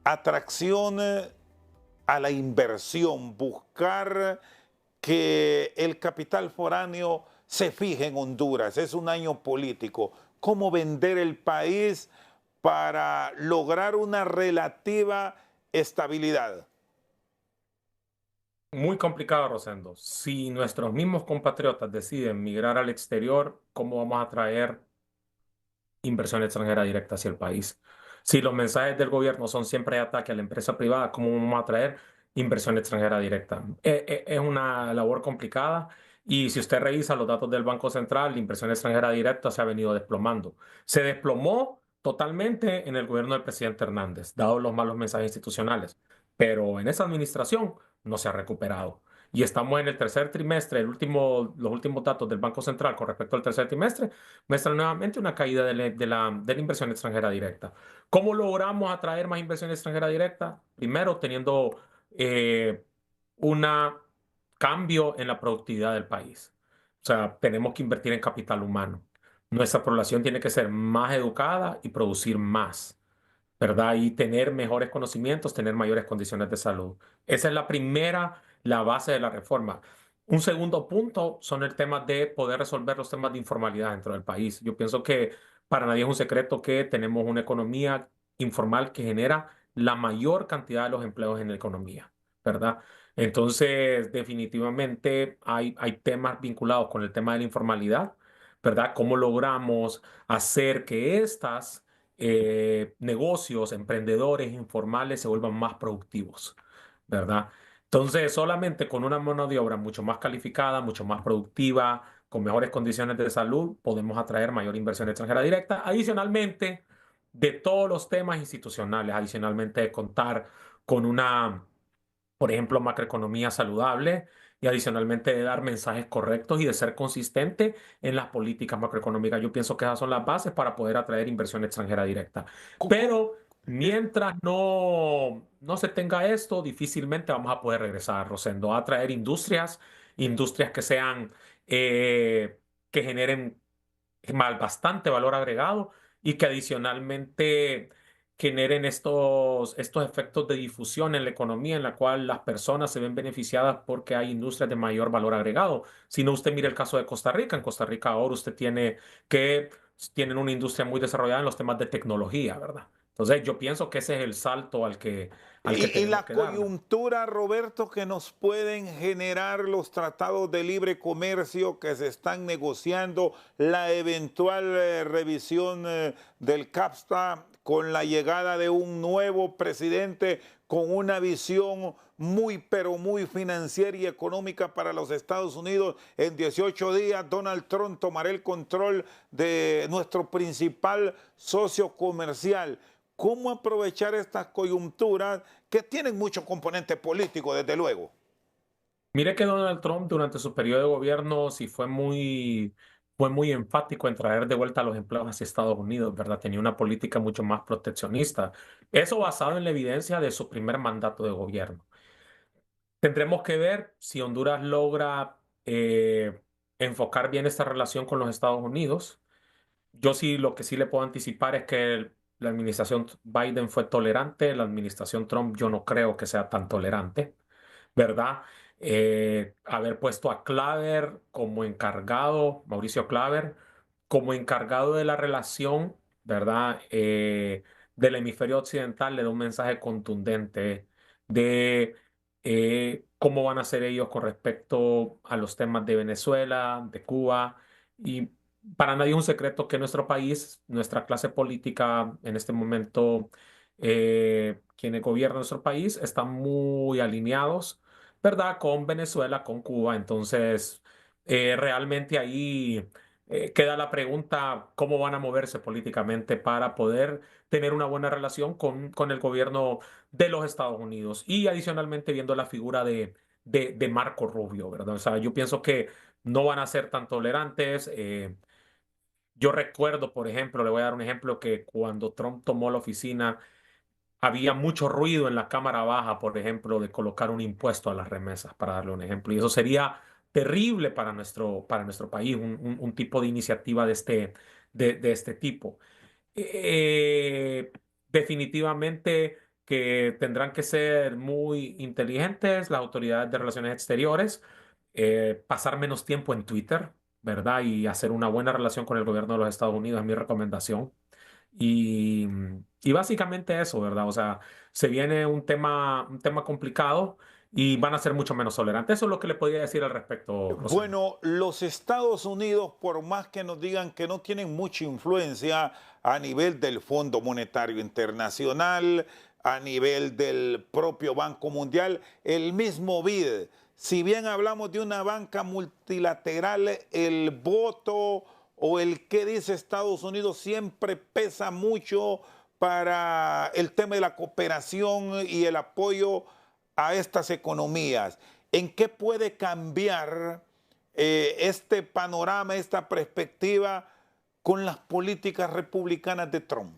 Atracción a la inversión, buscar que el capital foráneo se fije en Honduras. Es un año político. ¿Cómo vender el país para lograr una relativa estabilidad? Muy complicado, Rosendo. Si nuestros mismos compatriotas deciden migrar al exterior, ¿cómo vamos a atraer inversión extranjera directa hacia el país? Si los mensajes del gobierno son siempre de ataque a la empresa privada, ¿cómo vamos a atraer inversión extranjera directa? Es una labor complicada y si usted revisa los datos del Banco Central, la inversión extranjera directa se ha venido desplomando. Se desplomó totalmente en el gobierno del presidente Hernández, dados los malos mensajes institucionales, pero en esa administración no se ha recuperado. Y estamos en el tercer trimestre, los últimos datos del Banco Central con respecto al tercer trimestre muestra nuevamente una caída de la inversión extranjera directa. ¿Cómo logramos atraer más inversión extranjera directa? Primero, teniendo un cambio en la productividad del país. O sea, tenemos que invertir en capital humano. Nuestra población tiene que ser más educada y producir más, ¿verdad? Y tener mejores conocimientos, tener mayores condiciones de salud. Esa es la base de la reforma. Un segundo punto son el tema de poder resolver los temas de informalidad dentro del país. Yo pienso que para nadie es un secreto que tenemos una economía informal que genera la mayor cantidad de los empleos en la economía, ¿verdad? Entonces, definitivamente hay temas vinculados con el tema de la informalidad, ¿verdad? ¿Cómo logramos hacer que estas negocios, emprendedores informales se vuelvan más productivos, ¿verdad? Entonces, solamente con una mano de obra mucho más calificada, mucho más productiva, con mejores condiciones de salud, podemos atraer mayor inversión extranjera directa. Adicionalmente, de todos los temas institucionales, adicionalmente de contar con una, por ejemplo, macroeconomía saludable y adicionalmente de dar mensajes correctos y de ser consistente en las políticas macroeconómicas. Yo pienso que esas son las bases para poder atraer inversión extranjera directa. Pero Mientras no se tenga esto, difícilmente vamos a poder regresar, Rosendo, a traer industrias que sean, que generen bastante valor agregado y que adicionalmente generen estos efectos de difusión en la economía en la cual las personas se ven beneficiadas porque hay industrias de mayor valor agregado. Si no, usted mire el caso de Costa Rica. En Costa Rica ahora usted tiene que tienen una industria muy desarrollada en los temas de tecnología, ¿verdad? Entonces yo pienso que ese es el salto al que Y tenemos la que darle. coyuntura, Roberto, que nos pueden generar los tratados de libre comercio que se están negociando, la eventual revisión del CAFTA con la llegada de un nuevo presidente con una visión muy, pero muy financiera y económica para los Estados Unidos. En 18 días, Donald Trump tomará el control de nuestro principal socio comercial. ¿Cómo aprovechar estas coyunturas que tienen mucho componente político, desde luego? Mire que Donald Trump durante su periodo de gobierno sí fue muy enfático en traer de vuelta a los empleos hacia Estados Unidos, ¿verdad? Tenía una política mucho más proteccionista. Eso basado en la evidencia de su primer mandato de gobierno. Tendremos que ver si Honduras logra enfocar bien esta relación con los Estados Unidos. Yo sí, lo que sí le puedo anticipar es que la administración Biden fue tolerante, la administración Trump yo no creo que sea tan tolerante. ¿Verdad? Haber puesto a Claver como encargado, Mauricio Claver, como encargado de la relación, ¿verdad? Del hemisferio occidental, le da un mensaje contundente de cómo van a ser ellos con respecto a los temas de Venezuela, de Cuba. Y para nadie es un secreto que nuestro país, nuestra clase política en este momento, quienes gobiernan nuestro país, están muy alineados, ¿verdad? Con Venezuela, con Cuba. Entonces, realmente ahí queda la pregunta, ¿cómo van a moverse políticamente para poder tener una buena relación con el gobierno de los Estados Unidos? Y adicionalmente viendo la figura de Marco Rubio, ¿verdad? O sea, yo pienso que no van a ser tan tolerantes. Yo recuerdo, por ejemplo, le voy a dar un ejemplo, que cuando Trump tomó la oficina, había mucho ruido en la Cámara Baja, por ejemplo, de colocar un impuesto a las remesas, para darle un ejemplo. Y eso sería terrible para nuestro país, un tipo de iniciativa de este tipo. Eh, Definitivamente que tendrán que ser muy inteligentes las autoridades de relaciones exteriores, pasar menos tiempo en Twitter, ¿verdad? Y hacer una buena relación con el gobierno de los Estados Unidos es mi recomendación. Y, y básicamente eso, ¿verdad? O sea, se viene un tema complicado y van a ser mucho menos tolerantes. Eso es lo que le podría decir al respecto, Rosendo. Bueno, los Estados Unidos, por más que nos digan que no tienen mucha influencia a nivel del Fondo Monetario Internacional, a nivel del propio Banco Mundial, el mismo BID, si bien hablamos de una banca multilateral, el voto o el qué dice Estados Unidos siempre pesa mucho para el tema de la cooperación y el apoyo a estas economías. ¿En qué puede cambiar este panorama, esta perspectiva con las políticas republicanas de Trump?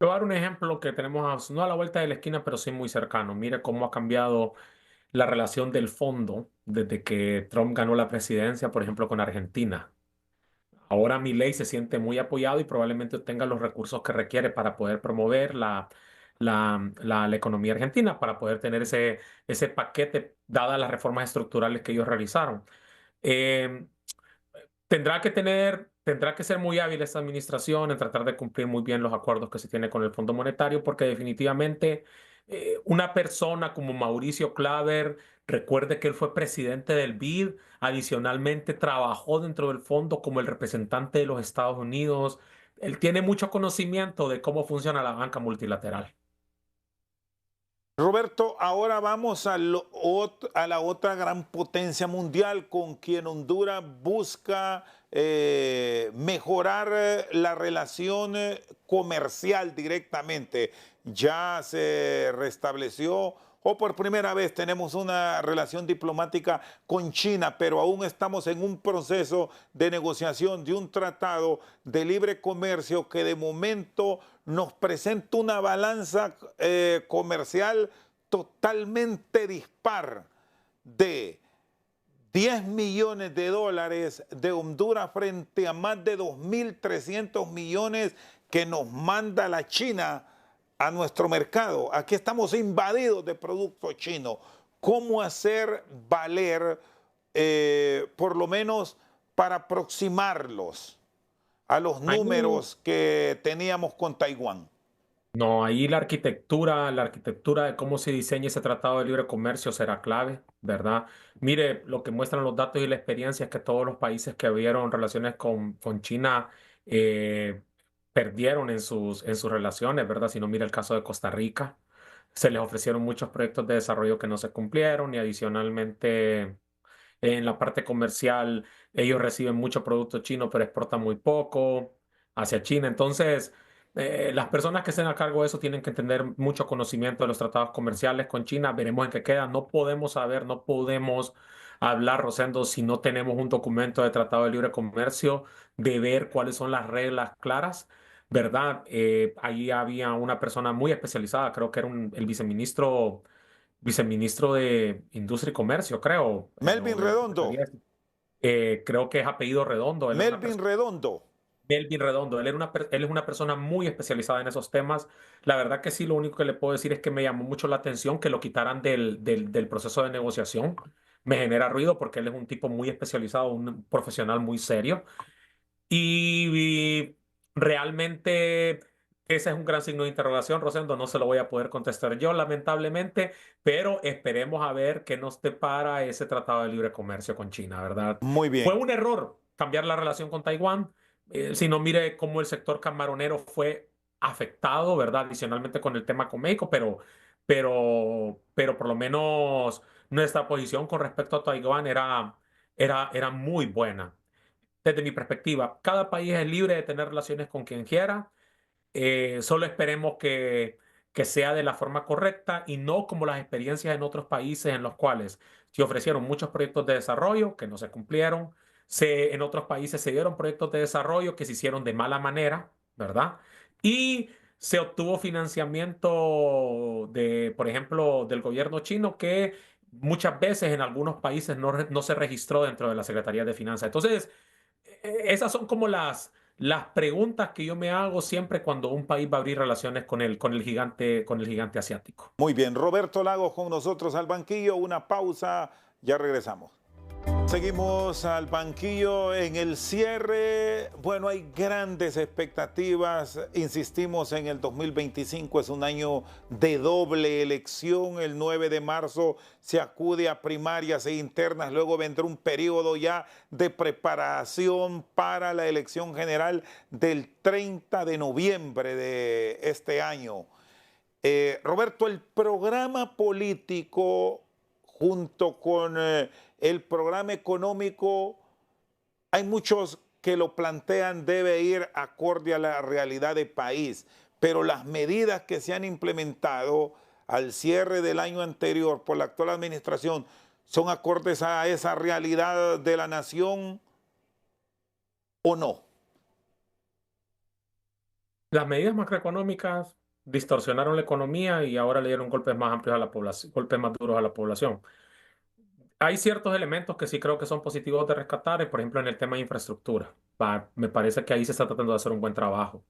Le voy a dar un ejemplo que tenemos, no a la vuelta de la esquina, pero sí muy cercano. Mire cómo ha cambiado la relación del fondo desde que Trump ganó la presidencia, por ejemplo, con Argentina. Ahora Milei se siente muy apoyado y probablemente tenga los recursos que requiere para poder promover la economía argentina, para poder tener ese paquete, dadas las reformas estructurales que ellos realizaron. Eh, tendrá que ser muy hábil esta administración en tratar de cumplir muy bien los acuerdos que se tiene con el Fondo Monetario, porque definitivamente una persona como Mauricio Claver, recuerde que él fue presidente del BID, adicionalmente trabajó dentro del fondo como el representante de los Estados Unidos. Él tiene mucho conocimiento de cómo funciona la banca multilateral. Roberto, ahora vamos a la otra gran potencia mundial con quien Honduras busca mejorar la relación comercial directamente. Ya se restableció o por primera vez tenemos una relación diplomática con China, pero aún estamos en un proceso de negociación de un tratado de libre comercio que de momento nos presenta una balanza comercial totalmente dispar de 10 millones de dólares de Honduras frente a más de 2.300 millones que nos manda la China a nuestro mercado. Aquí estamos invadidos de productos chinos. ¿Cómo hacer valer, por lo menos para aproximarlos a los Ahí, números que teníamos con Taiwán? no, ahí la arquitectura de cómo se diseña ese tratado de libre comercio será clave, ¿verdad? Mire, lo que muestran los datos y la experiencia es que todos los países que abrieron relaciones con China eh, perdieron en sus relaciones, ¿verdad? Si no, mira el caso de Costa Rica, se les ofrecieron muchos proyectos de desarrollo que no se cumplieron y adicionalmente en la parte comercial ellos reciben mucho producto chino, pero exportan muy poco hacia China. Entonces, las personas que estén a cargo de eso tienen que tener mucho conocimiento de los tratados comerciales con China. Veremos en qué queda. No podemos saber, no podemos hablar, Rosendo, si no tenemos un documento de tratado de libre comercio, de ver cuáles son las reglas claras. ¿Verdad? Allí había una persona muy especializada, creo que era el viceministro de Industria y Comercio, creo, Melvin o de la Redondo, Secretaría. Creo que es apellido Redondo. Él es una Melvin persona, Redondo. Melvin Redondo. Él es una persona muy especializada en esos temas. La verdad que sí, lo único que le puedo decir es que me llamó mucho la atención que lo quitaran del proceso de negociación. Me genera ruido porque él es un tipo muy especializado, un profesional muy serio. Y realmente ese es un gran signo de interrogación, Rosendo. No se lo voy a poder contestar yo, lamentablemente, pero esperemos a ver qué nos depara ese tratado de libre comercio con China, ¿verdad? Muy Fue bien. un error cambiar la relación con Taiwán. Si no, mire cómo el sector camaronero fue afectado, ¿verdad? Adicionalmente con el tema con México, pero por lo menos nuestra posición con respecto a Taiwán era muy buena desde mi perspectiva. Cada país es libre de tener relaciones con quien quiera. Solo esperemos que sea de la forma correcta y no como las experiencias en otros países en los cuales se ofrecieron muchos proyectos de desarrollo que no se cumplieron. En otros países se dieron proyectos de desarrollo que se hicieron de mala manera, ¿verdad? Y se obtuvo financiamiento por ejemplo, del gobierno chino que muchas veces en algunos países no se registró dentro de la Secretaría de Finanzas. Entonces, esas son como las preguntas que yo me hago siempre cuando un país va a abrir relaciones con el gigante asiático. Muy bien. Roberto Lagos con nosotros al banquillo. Una pausa. Ya regresamos. Seguimos al banquillo en el cierre. Bueno, hay grandes expectativas. Insistimos en el 2025, es un año de doble elección. El 9 de marzo se acude a primarias e internas. Luego vendrá un periodo ya de preparación para la elección general del 30 de noviembre de este año. Roberto, el programa político junto con el programa económico, hay muchos que lo plantean debe ir acorde a la realidad del país, pero las medidas que se han implementado al cierre del año anterior por la actual administración son acordes a esa realidad de la nación o no. Las medidas macroeconómicas distorsionaron la economía y ahora le dieron golpes más amplios a la población, golpes más duros a la población. Hay ciertos elementos que sí creo que son positivos de rescatar, por ejemplo, en el tema de infraestructura. Me parece que ahí se está tratando de hacer un buen trabajo,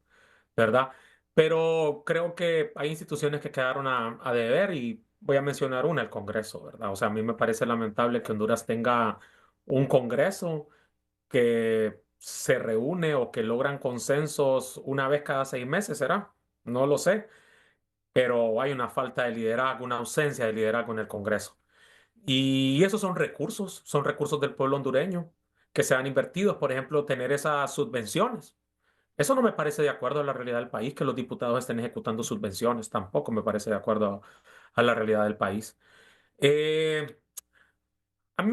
¿verdad? Pero creo que hay instituciones que quedaron a deber y voy a mencionar una, el Congreso, ¿verdad? O sea, a mí me parece lamentable que Honduras tenga un Congreso que se reúne o que logran consensos una vez cada 6 meses, ¿será? No lo sé, pero hay una falta de liderazgo, una ausencia de liderazgo en el Congreso. Y esos son recursos del pueblo hondureño que se han invertido, por ejemplo, tener esas subvenciones. Eso no me parece de acuerdo a la realidad del país, que los diputados estén ejecutando subvenciones, tampoco me parece de acuerdo a la realidad del país. Eh, a mí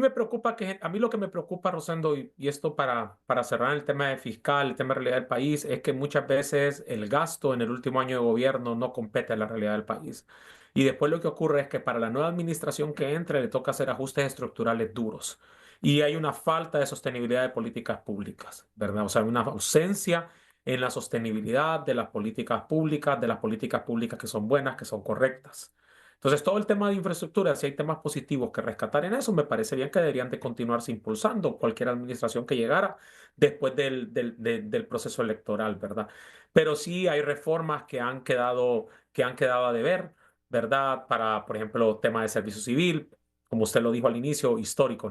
lo que me preocupa, Rosendo, y esto para cerrar el tema de fiscal, el tema de realidad del país, es que muchas veces el gasto en el último año de gobierno no compete a la realidad del país. Y después lo que ocurre es que para la nueva administración que entre le toca hacer ajustes estructurales duros. Y hay una falta de sostenibilidad de políticas públicas, ¿verdad? O sea, una ausencia en la sostenibilidad de las políticas públicas que son buenas, que son correctas. Entonces, todo el tema de infraestructura, si hay temas positivos que rescatar en eso, me parece bien que deberían de continuarse impulsando cualquier administración que llegara después del proceso electoral, ¿verdad? Pero sí hay reformas que han quedado a deber, ¿verdad? Para, por ejemplo, tema de servicio civil, como usted lo dijo al inicio, histórico.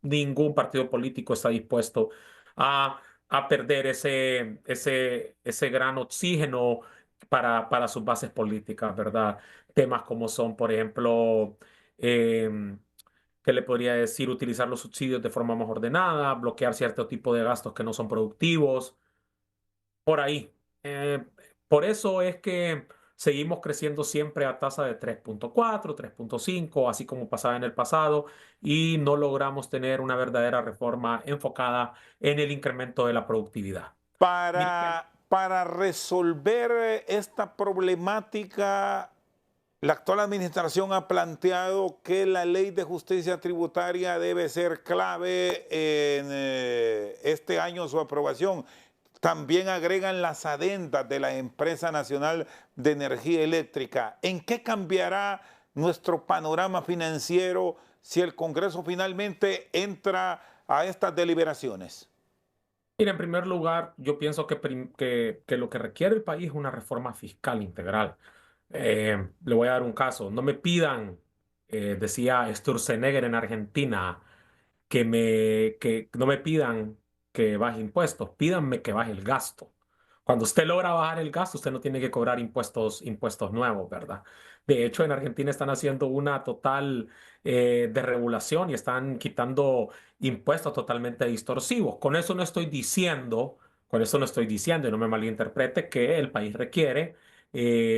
Ningún partido político está dispuesto a, a perder ese gran oxígeno para sus bases políticas, ¿verdad? Temas como son, por ejemplo, em, ¿qué le podría decir? Utilizar los subsidios de forma más ordenada, bloquear cierto tipo de gastos que no son productivos, por ahí. Eh, por eso es que seguimos creciendo siempre a tasa de 3.4, 3.5, así como pasaba en el pasado, y no logramos tener una verdadera reforma enfocada en el incremento de la productividad. Mire, Para resolver esta problemática, la actual administración ha planteado que la ley de justicia tributaria debe ser clave en este año su aprobación. También agregan las adendas de la Empresa Nacional de Energía Eléctrica. ¿En qué cambiará nuestro panorama financiero si el Congreso finalmente entra a estas deliberaciones? mire, en primer lugar, yo pienso que lo que requiere el país es una reforma fiscal integral. Le voy a dar un caso. No me pidan, decía Sturzenegger en Argentina, que no me pidan que baje impuestos, pídanme que baje el gasto. Cuando usted logra bajar el gasto, usted no tiene que cobrar impuestos nuevos, ¿verdad? De hecho, en Argentina están haciendo una total desregulación y están quitando impuestos totalmente distorsivos. Con eso no estoy diciendo, y no me malinterprete, que el país requiere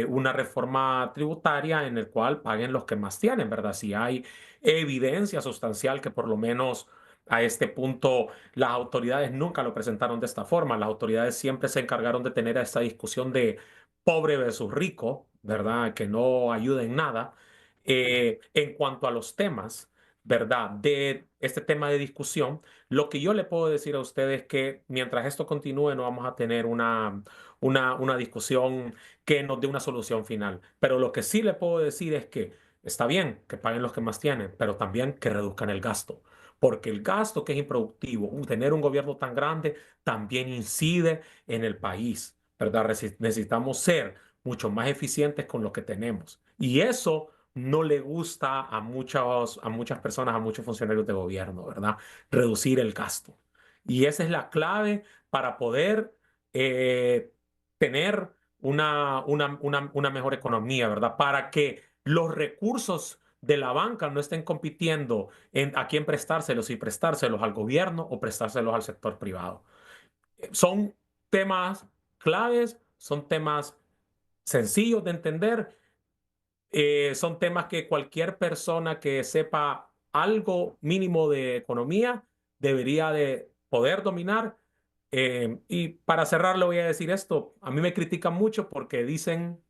una reforma tributaria en el cual paguen los que más tienen, ¿verdad? Si hay evidencia sustancial que por lo menos a este punto las autoridades nunca lo presentaron de esta forma. Las autoridades siempre se encargaron de tener esta discusión de pobre versus rico, ¿verdad? Que no ayuda en nada. En cuanto a los temas, ¿verdad? De este tema de discusión, lo que yo le puedo decir a ustedes es que mientras esto continúe no vamos a tener una discusión que nos dé una solución final. Pero lo que sí le puedo decir es que está bien que paguen los que más tienen, pero también que reduzcan el gasto. Porque el gasto que es improductivo, tener un gobierno tan grande, también incide en el país, ¿verdad? Necesitamos ser mucho más eficientes con lo que tenemos. Y eso no le gusta a muchas personas, a muchos funcionarios de gobierno, ¿verdad? Reducir el gasto. Y esa es la clave para poder eh, tener una mejor economía, ¿verdad? Para que los recursos de la banca no estén compitiendo a quién prestárselos, y prestárselos al gobierno o prestárselos al sector privado. Son temas claves, son temas sencillos de entender, son temas que cualquier persona que sepa algo mínimo de economía debería de poder dominar. Y para cerrar le voy a decir esto, a mí me critican mucho porque dicen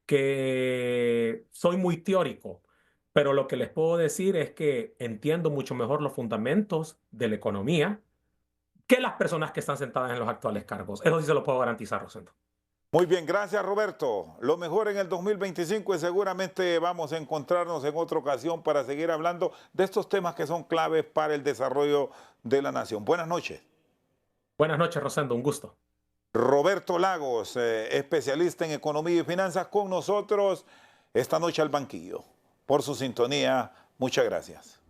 que soy muy teórico, pero lo que les puedo decir es que entiendo mucho mejor los fundamentos de la economía que las personas que están sentadas en los actuales cargos. Eso sí se lo puedo garantizar, Rosendo. Muy bien, gracias Roberto. Lo mejor en el 2025 y seguramente vamos a encontrarnos en otra ocasión para seguir hablando de estos temas que son claves para el desarrollo de la nación. Buenas noches. Buenas noches, Rosendo, un gusto. Roberto Lagos, especialista en economía y finanzas, con nosotros esta noche al banquillo. Por su sintonía, muchas gracias.